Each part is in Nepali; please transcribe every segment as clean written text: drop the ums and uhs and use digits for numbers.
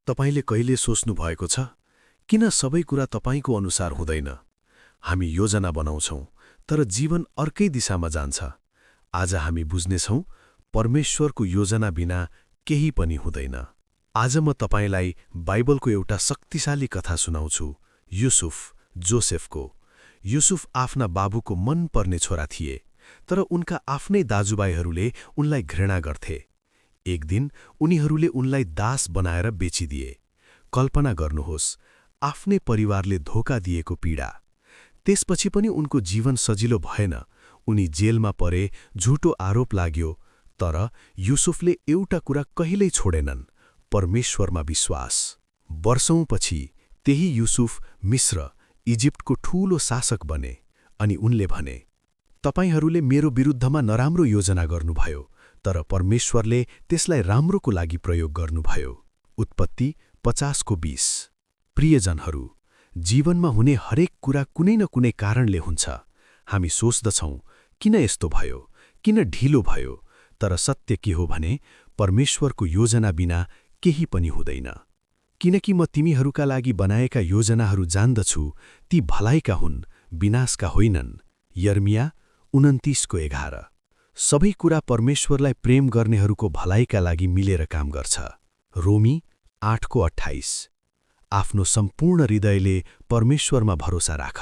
तपाईले कहिले सोच्नु भएको छ किन सबै कुरा तपाईको अनुसार हुँदैन? हामी योजना बनाउँछौं तर जीवन अर्कै दिशामा जान्छ। आज हामी बुझ्नेछौं परमेश्वरको योजना बिना केही पनि हुँदैन। आज म तपाईलाई बाइबलको एउटा शक्तिशाली कथा सुनाउँछु, युसुफ, जोसेफको। युसुफ आफ्ना बाबुको मन पर्ने छोरा थिए, तर उनका आफ्नै दाजुभाइहरूले उनलाई घृणा गर्थे। एक दिन उनीहरूले उनलाई दास बनाएर बेचिदिए। कल्पना गर्नुहोस्, आफ्नै परिवारले धोका दिएको पीडा। त्यसपछि पनि उनको जीवन सजिलो भएन। उनी जेलमा परे, झुटो आरोप लाग्यो, तर युसुफले एउटा कुरा कहिल्यै छोडेनन्, परमेश्वरमा विश्वास। वर्षौंपछि त्यही युसुफ मिस्र, इजिप्टको ठूलो शासक बने। अनि उनले भने, तपाईहरूले मेरो विरुद्धमा नराम्रो योजना गर्नुभयो, तर परमेश्वरले त्यसलाई राम्रोको लागि प्रयोग गर्नुभयो। उत्पत्ति 50:20। प्रियजनहरू, जीवनमा हुने हरेक कुरा कुनै न कुनै कारणले हुन्छ। हामी सोच्दछौं, किन यस्तो भयो, किन ढिलो भयो, तर सत्य के हो भने परमेश्वरको योजना बिना केही पनि हुँदैन। किनकि म तिमीहरूका लागि बनाएका योजनाहरू जान्दछु, ती भलाइका हुन्, विनाशका होइनन्। यर्मिया 29:11। सबै कुरा परमेश्वरलाई प्रेम गर्नेहरूको भलाइका लागि मिलेर काम गर्छ। रोमी 8:28। आफ्नो सम्पूर्ण हृदयले परमेश्वरमा भरोसा राख,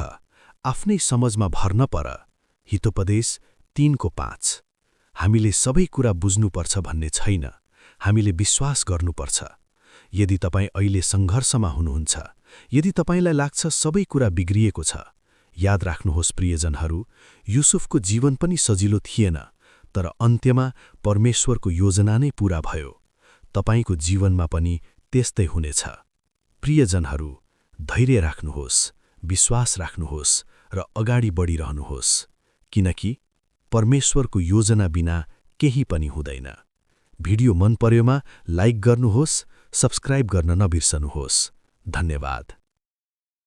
आफ्नै समझमा भर नपर। हितोपदेश 3:5। हामीले सबै कुरा बुझ्नुपर्छ भन्ने छैन, हामीले विश्वास गर्नुपर्छ। यदि तपाईँ अहिले सङ्घर्षमा हुनुहुन्छ, यदि तपाईलाई लाग्छ सबै कुरा बिग्रिएको छ, याद राख्नुहोस् प्रियजनहरू, युसुफको जीवन पनि सजिलो थिएन, तर अन्त्यमा परमेश्वरको योजना नै पूरा भयो। तपाईको जीवनमा पनि त्यस्तै हुनेछ। प्रियजनहरू, धैर्य राख्नुहोस्, विश्वास राख्नुहोस् र अगाडि बढिरहनुहोस्, किनकि परमेश्वरको योजना बिना केही पनि हुँदैन। भिडियो मन पर्योमा लाइक गर्नुहोस्, सब्स्क्राइब गर्न नबिर्सनुहोस्। धन्यवाद।